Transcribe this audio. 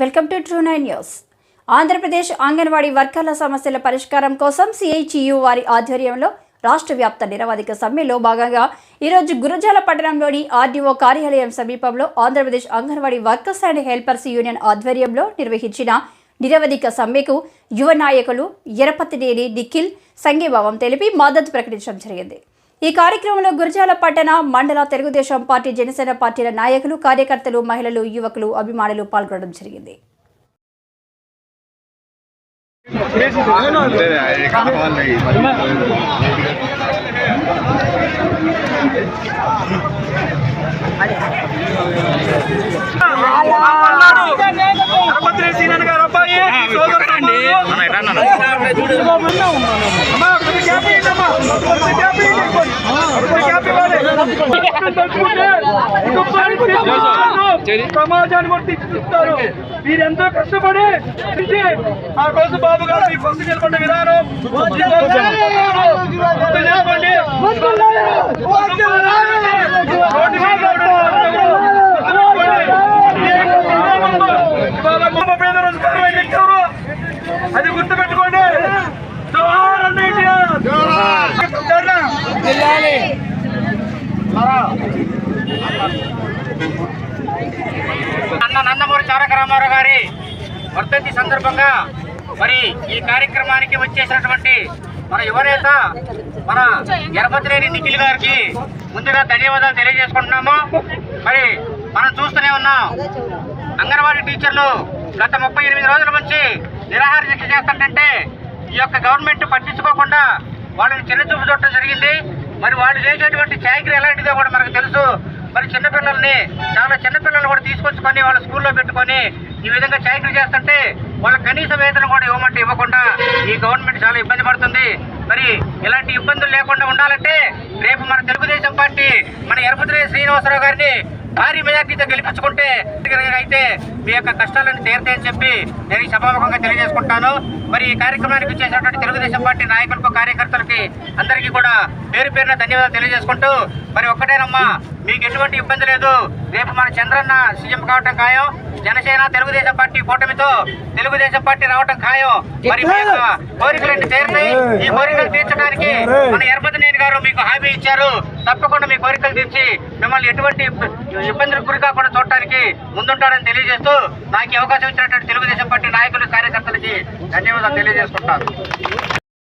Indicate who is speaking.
Speaker 1: Welcome to true 9 news. Andhra Pradesh anganwadi వర్గాల సమస్యల పరిష్కారం కోసం సిఐటియు వారి ఆధ్వర్యంలో రాష్ట్ర వ్యాప్త నిరవధిక సమ్మెలో భాగంగా ఈరోజు గురజాల పట్టణంలోని ఆర్డీఓ కార్యాలయం సమీపంలో Andhra Pradesh anganwadi workers and helpers union ఆధ్వర్యంలో నిర్వహించిన నిరవధిక సమ్మెకు యువ నాయకులు ఎరపతినేని నిఖిల్ సంఘీభావం తెలిపి మద్దతు ప్రకటించడం జరిగింది. ఈ కార్యక్రమంలో గురజాల పట్టణ మండల తెలుగుదేశం పార్టీ, జనసేన పార్టీల నాయకులు, కార్యకర్తలు, మహిళలు, యువకులు, అభిమానులు పాల్గొనడం జరిగింది.
Speaker 2: సమాజాన్ని కూడా తీర్చిదిద్దుతారు. మీరెంతో కష్టపడి ఆ కోసం బాబు గారు మీ కోసం నిలబడిన విధానం అది గుర్తుపెట్టుకోండి. నందమూరి తారక రామారావు గారి వర్ధంతి సందర్భంగా మరి ఈ కార్యక్రమానికి వచ్చేసినటువంటి మన యువనేత మన ఎరపతినేని నిఖిల్ గారికి ముందుగా ధన్యవాదాలు తెలియజేసుకుంటున్నాము. మరి మనం చూస్తూనే ఉన్నాం, అంగన్వాడీ టీచర్లు గత 38 రోజుల నుంచి నిరాహార దీక్ష చేస్తుంటే ఈ యొక్క గవర్నమెంట్ పట్టించుకోకుండా వాళ్ళని చిన్నచూపు చూడటం జరిగింది. మరి వాళ్ళు చేసేటువంటి చాకరీ ఎలాంటిదో కూడా మనకు తెలుసు. మరి చిన్నపిల్లల్ని, చాలా చిన్నపిల్లలు కూడా తీసుకొచ్చుకొని వాళ్ళ స్కూల్లో పెట్టుకొని ఈ విధంగా చాకరీ చేస్తుంటే వాళ్ళ కనీస వేతనం కూడా ఇవ్వమంటే ఇవ్వకుండా ఈ గవర్నమెంట్ చాలా ఇబ్బంది పడుతుంది. మరి ఇలాంటి ఇబ్బందులు లేకుండా ఉండాలంటే రేపు మన తెలుగుదేశం పార్టీ మన ఎరపతినేని శ్రీనివాసరావు గారిని భారీ మెజార్టీతో గెలిపించుకుంటే అయితే మీ యొక్క కష్టాలను తీరుతాయని చెప్పి నేను ఈ సభాముఖంగా తెలియజేసుకుంటాను. మరి ఈ కార్యక్రమానికి చేసినటువంటి తెలుగుదేశం పార్టీ నాయకులకు, కార్యకర్తలకి అందరికీ కూడా పేరు పేరున ధన్యవాదాలు తెలియజేసుకుంటూ, మరి ఒక్కటేనమ్మా, మీకు ఎటువంటి ఇబ్బంది లేదు. రేపు మన చంద్రన్న సీఎం కావటం ఖాయం. జనసేన తెలుగుదేశం పార్టీ కూటమితో తెలుగుదేశం పార్టీ రావటం ఖాయం. మరి మీ యొక్క కోరికలన్నీ తీరుతాయి. ఈ కోరికలు తీర్చడానికి మన ఎరపతినేని గారు మీకు హామీ ఇచ్చారు. తప్పకుండా మీ కోరికలు తీర్చి మిమ్మల్ని ఎటువంటి ఇబ్బందులకు గురి కాకుండా చూడటానికి ముందుంటారని తెలియజేస్తూ నాకు అవకాశం ఇచ్చినటువంటి తెలుగుదేశం పార్టీ నాయకులు, కార్యకర్తలకి ధన్యవాదాలు తెలియజేసుకుంటాను.